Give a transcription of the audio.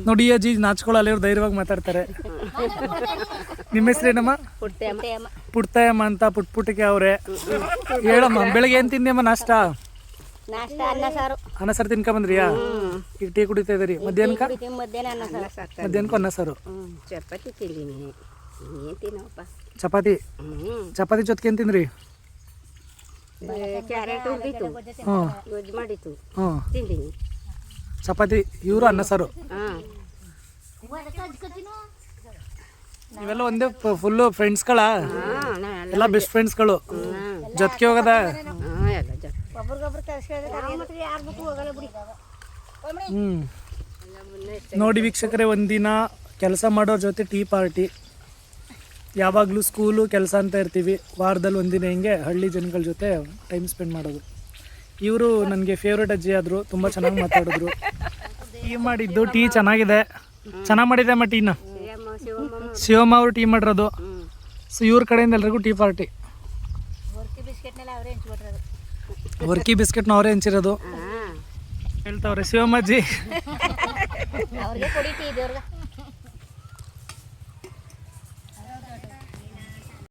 ನೋಡಿ ಅಜ್ಜಿ ನಾಚ್ಕೊಳ್ಳಲ್ಲ, ಇವ್ರು ಧೈರ್ಯವಾಗಿ ಮಾತಾಡ್ತಾರೆ. ನಿಮ್ಮ ಹೆಸರೇನಮ್ಮ? ಪುಟ್ಟಯಮ್ಮ ಅಂತ ಪುಟ್ಪುಟ್ಟಿಗೆ ಅವ್ರೆ. ಹೇಳಮ್ಮ, ಬೆಳಗ್ಗೆ ಏನು ತಿಂದಿಯಮ್ಮ ನಾಷ್ಟ? ಅನ್ನ ಸಾರು ತಿನ್ಕೊಂಬಂದ್ರಿಯಾ? ಈಗ ಟೀ ಕುಡಿತಾ ಇದ್ದೀರಿ. ಮಧ್ಯಾಹ್ನಕ್ಕೂ ಅನ್ನ ಸಾರು. ಚಪಾತಿ ತಿಂದಿನಿ. ಚಪಾತಿ ಜೊತೆಗೆ ಏನು ತಿಂದ್ರಿ? ಕ್ಯಾರೆಟ್ ಹುರಿದಿತ್ತು, ಗೊಜ್ಜು ಮಾಡಿತ್ತು, ತಿಂದಿನಿ. ಚಪಾತಿ, ಇವರು ಅನ್ನ ಸಾರು. ನೀವೆಲ್ಲ ಒಂದೇ ಫುಲ್ಲು ಫ್ರೆಂಡ್ಸ್ಗಳ? ಎಲ್ಲ ಬೆಸ್ಟ್ ಫ್ರೆಂಡ್ಸ್ಗಳು ಜೊತೆಗೆ ಹೋಗದ? ನೋಡಿ ವೀಕ್ಷಕರೇ, ಒಂದಿನ ಕೆಲಸ ಮಾಡೋರ ಜೊತೆ ಟೀ ಪಾರ್ಟಿ. ಯಾವಾಗಲೂ ಸ್ಕೂಲು ಕೆಲಸ ಅಂತ ಇರ್ತೀವಿ, ವಾರದಲ್ಲಿ ಒಂದಿನ ಹಿಂಗೆ ಹಳ್ಳಿ ಜನಗಳ ಜೊತೆ ಟೈಮ್ ಸ್ಪೆಂಡ್ ಮಾಡೋದು. ಇವರು ನನಗೆ ಫೇವ್ರೇಟ್ ಅಜ್ಜಿ ಆದರು, ತುಂಬ ಚೆನ್ನಾಗಿ ಮಾತಾಡಿದ್ರು. ಟೀ ಮಾಡಿದ್ದು, ಟೀ ಚೆನ್ನಾಗಿದೆ, ಚೆನ್ನಾಗಿ ಮಾಡಿದೆ ಅಮ್ಮ ಟೀನ. ಶಿವಮ್ಮ ಅವರು ಟೀ ಮಾಡಿರೋದು. ಸೊ ಇವ್ರ ಕಡೆಯಿಂದ ಎಲ್ರಿಗೂ ಟೀ ಪಾರ್ಟಿ. ವರ್ಕಿ ಬಿಸ್ಕೆಟ್ನ ಅವರೇ ಹಂಚಿರೋದು ಹೇಳ್ತಾವ್ರೆ ಶಿವಮ್ಮಜ್ಜಿ.